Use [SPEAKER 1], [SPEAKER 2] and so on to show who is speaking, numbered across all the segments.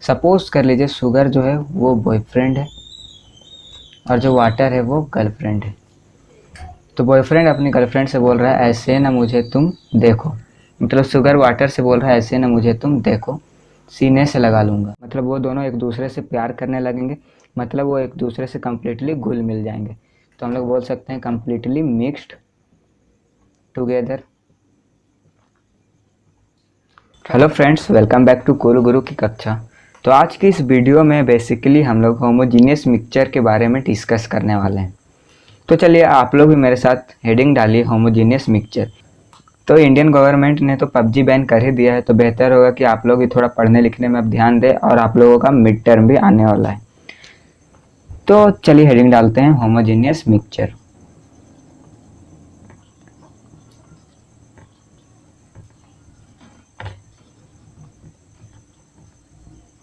[SPEAKER 1] Suppose कर लीजिए sugar जो है वो बॉयफ्रेंड है और जो वाटर है वो गर्लफ्रेंड है। तो बॉयफ्रेंड अपनी गर्लफ्रेंड से बोल रहा है ऐसे ना मुझे तुम देखो, मतलब शुगर वाटर से बोल रहा है ऐसे ना मुझे तुम देखो, सीने से लगा लूँगा। मतलब वो दोनों एक दूसरे से प्यार करने लगेंगे, मतलब वो एक दूसरे से कम्प्लीटली घुल मिल जाएंगे। तो हम लोग बोल सकते हैं completely mixed together. Hello friends, welcome back to Kul Guru की कक्षा। तो आज की इस वीडियो में बेसिकली हम लोग होमोजीनियस मिक्सचर के बारे में डिस्कस करने वाले हैं। तो चलिए आप लोग भी मेरे साथ हेडिंग डालिए होमोजीनियस मिक्सचर। तो इंडियन गवर्नमेंट ने तो पबजी बैन कर ही दिया है, तो बेहतर होगा कि आप लोग भी थोड़ा पढ़ने लिखने में अब ध्यान दें, और आप लोगों का मिड टर्म भी आने वाला है। तो चलिए हेडिंग डालते हैं होमोजीनियस मिक्सचर।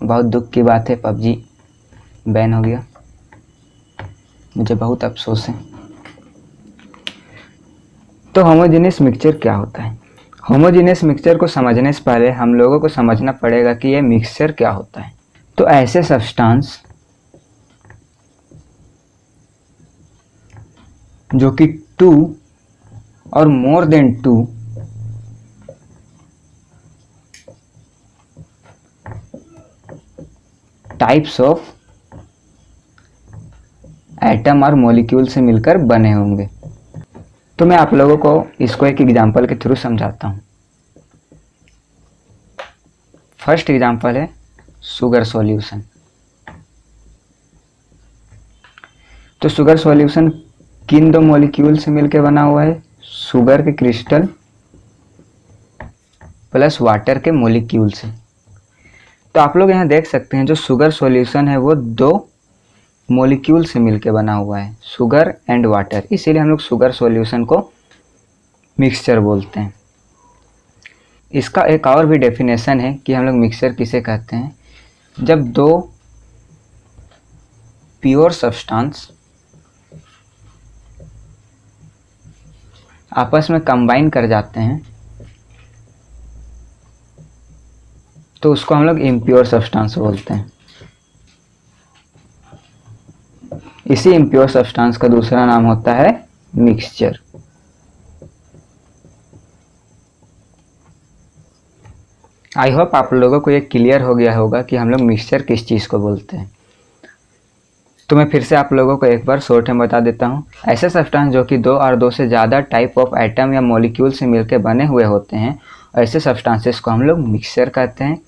[SPEAKER 1] बहुत दुख की बात है, पबजी बैन हो गया, मुझे बहुत अफसोस है। तो होमोजीनियस मिक्सचर क्या होता है? होमोजीनियस मिक्सचर को समझने से पहले हम लोगों को समझना पड़ेगा कि यह मिक्सचर क्या होता है। तो ऐसे सब्सटेंस जो कि 2 और more than 2 types of atom और मॉलिक्यूल से मिलकर बने होंगे। तो मैं आप लोगों को इसको एक एग्जांपल के थ्रू समझाता हूँ। फर्स्ट एग्जांपल है शुगर सॉल्यूशन। तो शुगर सॉल्यूशन किन दो मॉलिक्यूल से मिलकर बना हुआ है? शुगर के क्रिस्टल प्लस वाटर के मॉलिक्यूल से। तो आप लोग यहाँ देख सकते हैं जो शुगर सॉल्यूशन है वो दो मॉलिक्यूल से मिलकर बना हुआ है, शुगर एंड वाटर, इसीलिए हम लोग शुगर सॉल्यूशन को मिक्सचर बोलते हैं। इसका एक और भी डेफिनेशन है कि हम लोग मिक्सचर किसे कहते हैं, जब दो प्योर सब्सटेंस आपस में कंबाइन कर जाते हैं तो उसको हम लोग इम्प्योर सब्सटेंस बोलते हैं। इसी इम्प्योर सब्सटेंस का दूसरा नाम होता है मिक्सचर। आई होप आप लोगों को ये क्लियर हो गया होगा कि हम लोग मिक्सचर किस चीज़ को बोलते हैं। तो मैं फिर से आप लोगों को एक बार शॉर्ट में बता देता हूँ। ऐसे सब्सटेंस जो कि 2 और 2 से ज़्यादा टाइप ऑफ एटम या मॉलिक्यूल से मिलकर बने हुए होते हैं, ऐसे सब्सटेंसेस को हम लोग मिक्सचर कहते हैं।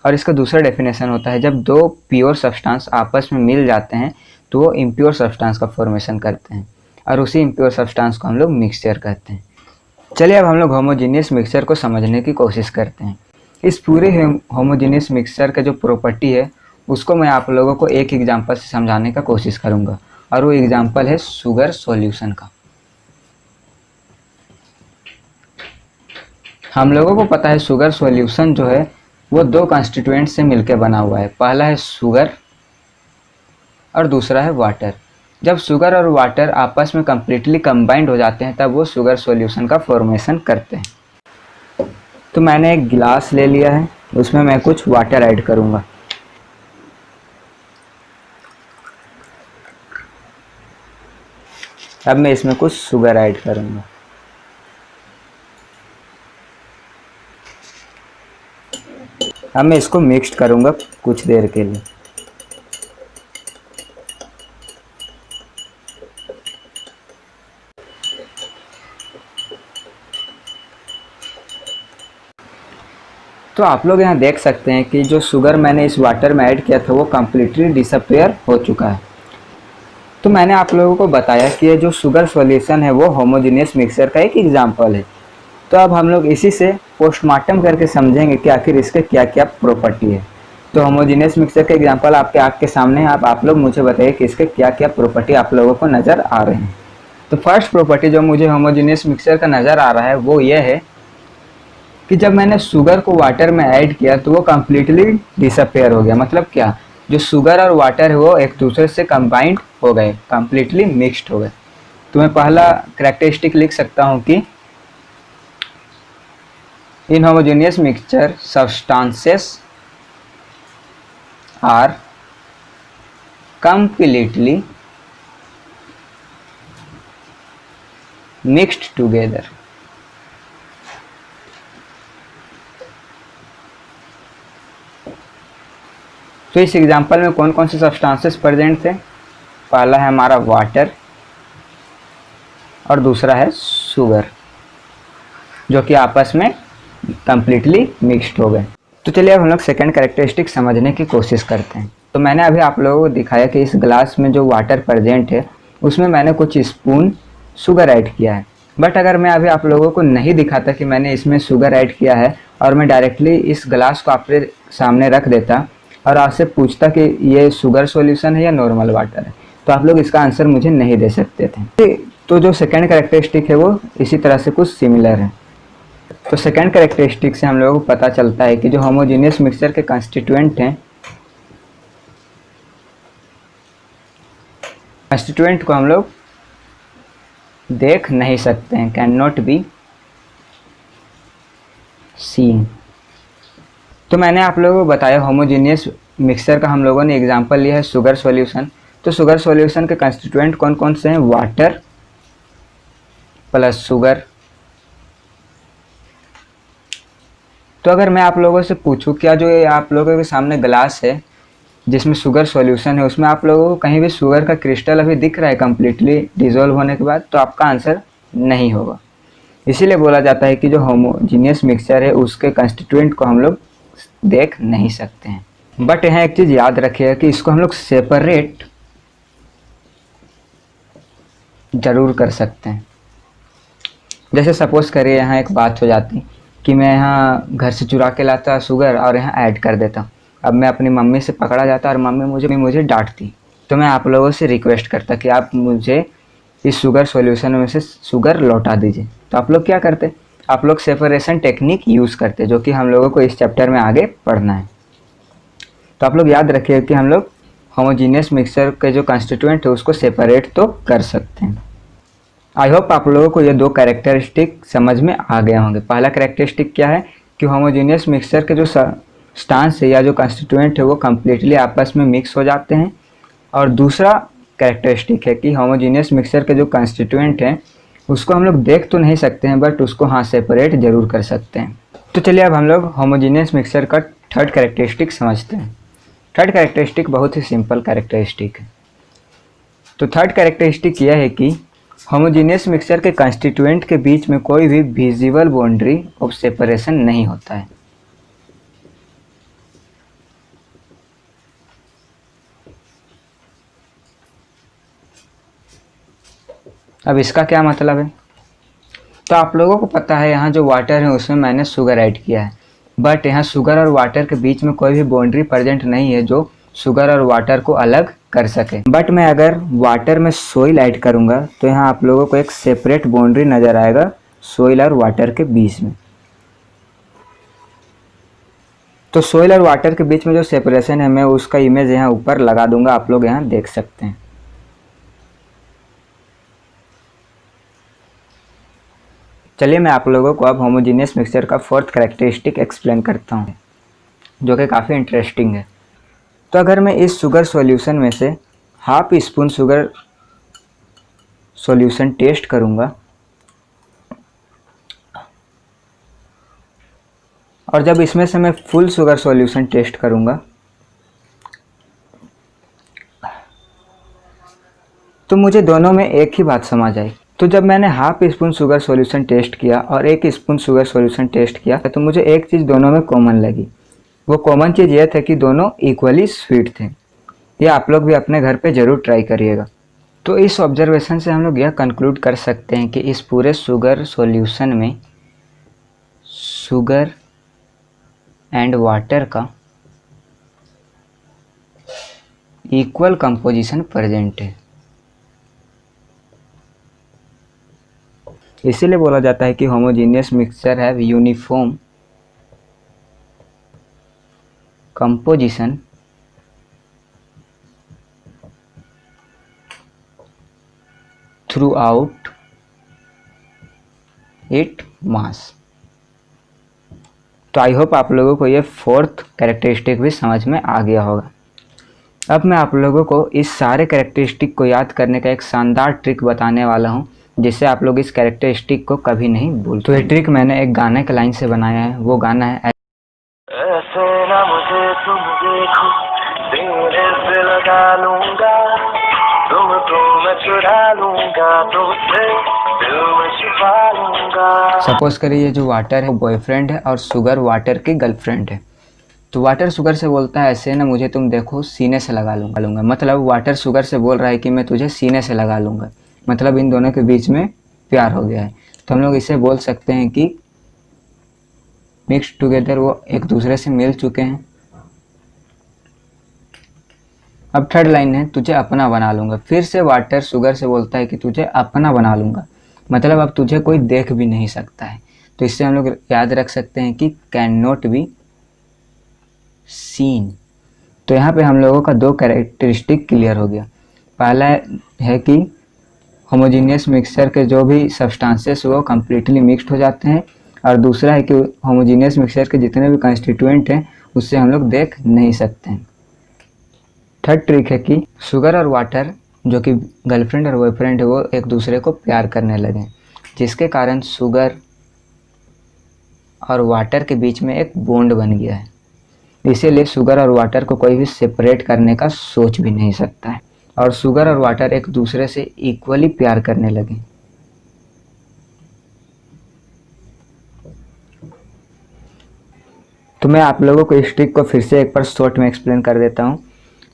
[SPEAKER 1] और इसका दूसरा डेफिनेशन होता है जब दो प्योर सब्सटेंस आपस में मिल जाते हैं तो वो इम्प्योर सब्सटेंस का फॉर्मेशन करते हैं, और उसी इम्प्योर सब्सटेंस को हम लोग मिक्सचर कहते हैं। चलिए अब हम लोग होमोजीनियस मिक्सचर को समझने की कोशिश करते हैं। इस पूरे होमोजीनियस मिक्सचर का जो प्रॉपर्टी है उसको मैं आप लोगों को एक एग्जांपल से समझाने का कोशिश करूंगा, और वो एग्जांपल है शुगर सॉल्यूशन का। हम लोगों को पता है शुगर सॉल्यूशन जो है वो दो कंस्टिट्यूएंट से मिलकर बना हुआ है। पहला है शुगर और दूसरा है वाटर। जब शुगर और वाटर आपस में कंप्लीटली कंबाइंड हो जाते हैं तब वो शुगर सॉल्यूशन का फॉर्मेशन करते हैं। तो मैंने एक गिलास ले लिया है, उसमें मैं कुछ वाटर ऐड करूंगा। अब मैं इसमें कुछ शुगर ऐड करूंगा। अब मैं इसको मिक्स करूंगा कुछ देर के लिए। तो आप लोग यहाँ देख सकते हैं कि जो शुगर मैंने इस वाटर में ऐड किया था वो कम्प्लीटली डिसअपेयर हो चुका है। तो मैंने आप लोगों को बताया कि ये जो शुगर सॉल्यूशन है वो होमोजीनियस मिक्सचर का एक एग्जांपल है। तो अब हम लोग इसी से पोस्टमार्टम करके समझेंगे कि आखिर इसके क्या क्या प्रॉपर्टी है। तो होमोजीनियस मिक्सचर का एग्जांपल आपके आँख के सामने है। आप लोग मुझे बताइए कि इसके क्या क्या प्रॉपर्टी आप लोगों को नज़र आ रहे हैं। तो फर्स्ट प्रॉपर्टी जो मुझे होमोजीनियस मिक्सचर का नज़र आ रहा है वो ये है कि जब मैंने शुगर को वाटर में ऐड किया तो वो कम्प्लीटली डिसअपेयर हो गया। मतलब क्या, जो शुगर और वाटर है वो एक दूसरे से कंबाइंड हो गए, कम्प्लीटली मिक्स्ड हो गए। तो मैं पहला कैरेक्टरिस्टिक लिख सकता हूँ कि in homogeneous mixture substances are completely mixed together. तो इस एग्जांपल में कौन कौन से सब्सटेंसेस प्रेजेंट थे? पहला है हमारा वाटर और दूसरा है शुगर, जो कि आपस में कंप्लीटली मिक्स्ड हो गए। तो चलिए अब हम लोग सेकेंड कैरेक्टरिस्टिक समझने की कोशिश करते हैं। तो मैंने अभी आप लोगों को दिखाया कि इस ग्लास में जो वाटर प्रेजेंट है उसमें मैंने कुछ स्पून शुगर ऐड किया है। बट अगर मैं अभी आप लोगों को नहीं दिखाता कि मैंने इसमें शुगर ऐड किया है और मैं डायरेक्टली इस ग्लास को आपके सामने रख देता और आपसे पूछता कि ये शुगर सॉल्यूशन है या नॉर्मल वाटर है, तो आप लोग इसका आंसर मुझे नहीं दे सकते थे। तो जो सेकेंड कैरेक्टरिस्टिक है वो इसी तरह से कुछ सिमिलर है। तो सेकेंड कैरेक्टरिस्टिक से हम लोगों को पता चलता है कि जो होमोजेनियस मिक्सचर के कंस्टिट्यूएंट हैं, कंस्टिट्यूएंट को हम लोग देख नहीं सकते हैं, कैन नॉट बी सीन। तो मैंने आप लोगों को बताया होमोजेनियस मिक्सचर का हम लोगों ने एग्जांपल लिया है शुगर सॉल्यूशन। तो शुगर सॉल्यूशन के कंस्टिट्यूएंट कौन कौन से हैं? Water plus sugar. तो अगर मैं आप लोगों से पूछूं क्या जो ये आप लोगों के सामने ग्लास है जिसमें शुगर सॉल्यूशन है उसमें आप लोगों को कहीं भी शुगर का क्रिस्टल अभी दिख रहा है कंप्लीटली डिसॉल्व होने के बाद? तो आपका आंसर नहीं होगा। इसीलिए बोला जाता है कि जो होमोजीनियस मिक्सचर है उसके कंस्टिट्यूएंट को हम लोग देख नहीं सकते हैं। बट यहाँ एक चीज़ याद रखिएगा कि इसको हम लोग सेपरेट जरूर कर सकते हैं। जैसे सपोज करिए यहाँ एक बात हो जाती कि मैं यहाँ घर से चुरा के लाता शुगर और यहाँ ऐड कर देता। अब मैं अपनी मम्मी से पकड़ा जाता और मम्मी मुझे डांटती। तो मैं आप लोगों से रिक्वेस्ट करता कि आप मुझे इस शुगर सॉल्यूशन में से शुगर लौटा दीजिए। तो आप लोग क्या करते? आप लोग सेपरेशन टेक्निक यूज़ करते, जो कि हम लोगों को इस चैप्टर में आगे पढ़ना है। तो आप लोग याद रखिए कि हम लोग होमोजीनियस मिक्सचर के जो कंस्टिट्यूएंट है उसको सेपरेट तो कर सकते हैं। आई होप आप लोगों को ये दो कैरेक्टरिस्टिक समझ में आ गए होंगे। पहला कैरेक्टरिस्टिक क्या है कि होमोजीनियस मिक्सचर के जो स्टांस है या जो कंस्टिट्यूएंट है वो कम्प्लीटली आपस में मिक्स हो जाते हैं। और दूसरा कैरेक्टरिस्टिक है कि होमोजीनियस मिक्सचर के जो कंस्टिट्यूएंट हैं उसको हम लोग देख तो नहीं सकते हैं बट उसको हाँ सेपरेट जरूर कर सकते हैं। तो चलिए अब हम लोग होमोजीनियस मिक्सचर का थर्ड कैरेक्टरिस्टिक समझते हैं। थर्ड कैरेक्टरिस्टिक बहुत ही सिंपल कैरेक्टरिस्टिक है। तो थर्ड कैरेक्टरिस्टिक यह है कि होमोजीनियस मिक्सचर के कंस्टिट्यूएंट के बीच में कोई भी विजिबल बाउंड्री ऑफ सेपरेशन नहीं होता है। अब इसका क्या मतलब है? तो आप लोगों को पता है यहाँ जो वाटर है उसमें मैंने शुगर ऐड किया है, बट यहाँ शुगर और वाटर के बीच में कोई भी बाउंड्री प्रेजेंट नहीं है जो शुगर और वाटर को अलग कर सके। बट मैं अगर वाटर में सोइल ऐड करूँगा तो यहाँ आप लोगों को एक सेपरेट बाउंड्री नज़र आएगा सोइल और वाटर के बीच में। तो सोइल और वाटर के बीच में जो सेपरेशन है मैं उसका इमेज यहाँ ऊपर लगा दूंगा, आप लोग यहाँ देख सकते हैं। चलिए मैं आप लोगों को अब होमोजीनियस मिक्सचर का फोर्थ कैरेक्टरिस्टिक एक्सप्लेन करता हूँ, जो कि काफ़ी इंटरेस्टिंग है। तो अगर मैं इस शुगर सॉल्यूशन में से half spoon sugar solution taste करूँगा और जब इसमें से मैं फुल शुगर सॉल्यूशन टेस्ट करूँगा तो मुझे दोनों में एक ही बात समझ आई। तो जब मैंने half spoon sugar solution taste किया और 1 स्पून शुगर सॉल्यूशन टेस्ट किया तो मुझे एक चीज़ दोनों में कॉमन लगी। वो कॉमन चीज़ ये था कि दोनों इक्वली स्वीट थे। ये आप लोग भी अपने घर पे ज़रूर ट्राई करिएगा। तो इस ऑब्जर्वेशन से हम लोग यह कंक्लूड कर सकते हैं कि इस पूरे शुगर सॉल्यूशन में शुगर एंड वाटर का इक्वल कंपोजिशन प्रेजेंट है। इसीलिए बोला जाता है कि होमोजीनियस मिक्सचर है uniform composition through out it mass. तो आई होप आप लोगों को ये फोर्थ कैरेक्टरिस्टिक भी समझ में आ गया होगा। अब मैं आप लोगों को इस सारे कैरेक्टरिस्टिक को याद करने का एक शानदार ट्रिक बताने वाला हूँ, जिससे आप लोग इस कैरेक्टरिस्टिक को कभी नहीं भूल। तो ये ट्रिक मैंने एक गाने के लाइन से बनाया है। वो गाना है
[SPEAKER 2] ऐसे ना मुझे तुम देखो, तेरे से लगा लूंगा, तुमको मैं चुरा लूंगा, तुमसे दिल में छुपा लूंगा।
[SPEAKER 1] सपोज करिए ये जो वाटर है वो बॉयफ्रेंड है और शुगर वाटर की गर्लफ्रेंड है। तो वाटर शुगर से बोलता है ऐसे ना मुझे तुम देखो सीने से लगा लूंगा। मतलब वाटर शुगर से बोल रहा है कि मैं तुझे सीने से लगा लूंगा। मतलब इन दोनों के बीच में प्यार हो गया है। तो हम लोग इसे बोल सकते हैं कि मिक्स टुगेदर, वो एक दूसरे से मिल चुके हैं। अब थर्ड लाइन है तुझे अपना बना लूंगा। फिर से वाटर शुगर से बोलता है कि तुझे अपना बना लूंगा। मतलब अब तुझे कोई देख भी नहीं सकता है। तो इससे हम लोग याद रख सकते हैं कि कैन नॉट बी सीन। तो यहाँ पे हम लोगों का दो कैरेक्टरिस्टिक क्लियर हो गया। पहला है कि होमोजीनियस मिक्सचर के जो भी सब्सटेंसेस वो कम्प्लीटली मिक्स्ड हो जाते हैं, और दूसरा है कि होमोजीनियस मिक्सचर के जितने भी कंस्टिट्यूएंट हैं उससे हम लोग देख नहीं सकते हैं। थर्ड ट्रिक है कि शुगर और वाटर जो कि गर्लफ्रेंड और बॉयफ्रेंड है वो एक दूसरे को प्यार करने लगे, जिसके कारण शुगर और वाटर के बीच में एक बॉन्ड बन गया है। इसीलिए शुगर और वाटर को कोई भी सेपरेट करने का सोच भी नहीं सकता है, और शुगर और वाटर एक दूसरे से इक्वली प्यार करने लगे। तो मैं आप लोगों को इस ट्रिक को फिर से एक बार शॉर्ट में एक्सप्लेन कर देता हूँ।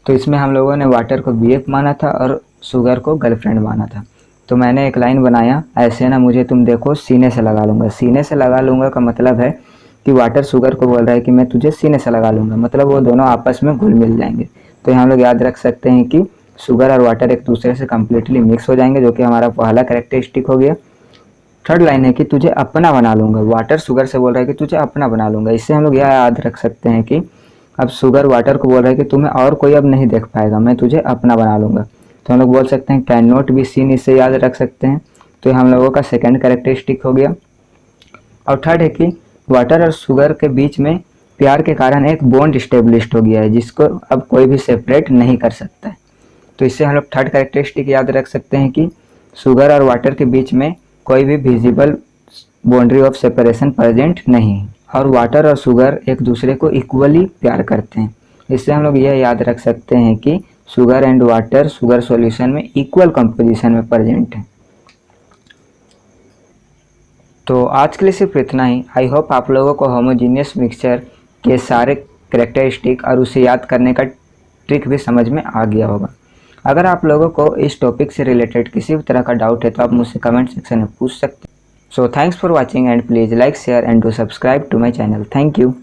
[SPEAKER 1] तो इसमें हम लोगों ने वाटर को बीएफ माना था और शुगर को गर्लफ्रेंड माना था। तो मैंने एक लाइन बनाया, ऐसे ना मुझे तुम देखो सीने से लगा लूँगा। सीने से लगा लूँगा का मतलब है कि वाटर शुगर को बोल रहा है कि मैं तुझे सीने से लगा लूँगा। मतलब वो दोनों आपस में घुल मिल जाएंगे। तो यहाँ हम लोग याद रख सकते हैं कि शुगर और वाटर एक दूसरे से कम्प्लीटली मिक्स हो जाएंगे, जो कि हमारा पहला कैरेक्टरिस्टिक हो गया। थर्ड लाइन है कि तुझे अपना बना लूँगा। वाटर शुगर से बोल रहा है कि तुझे अपना बना लूँगा। इससे हम लोग यह याद रख सकते हैं कि अब शुगर वाटर को बोल रहा है कि तुम्हें और कोई अब नहीं देख पाएगा, मैं तुझे अपना बना लूँगा। तो हम लोग बोल सकते हैं कैन नॉट बी सीन, इससे याद रख सकते हैं। तो हम लोगों का सेकंड कैरेक्टरिस्टिक हो गया। और थर्ड है कि वाटर और शुगर के बीच में प्यार के कारण एक बॉन्ड स्टेब्लिश्ड हो गया है, जिसको अब कोई भी सेपरेट नहीं कर सकता है। तो इससे हम लोग थर्ड कैरेक्टरिस्टिक याद रख सकते हैं कि शुगर और वाटर के बीच में कोई भी visible boundary of separation present नहीं है, और वाटर और शुगर एक दूसरे को इक्वली प्यार करते हैं। इससे हम लोग यह याद रख सकते हैं कि sugar and water sugar solution में इक्वल कंपोजिशन में प्रेजेंट है। तो आज के लिए सिर्फ इतना ही। आई होप आप लोगों को होमोजीनियस मिक्सचर के सारे कैरेक्टरिस्टिक और उसे याद करने का ट्रिक भी समझ में आ गया होगा। अगर आप लोगों को इस टॉपिक से रिलेटेड किसी भी तरह का डाउट है तो आप मुझसे कमेंट सेक्शन में पूछ सकते हैं। So thanks for watching and please like, share and do subscribe to my channel. Thank you.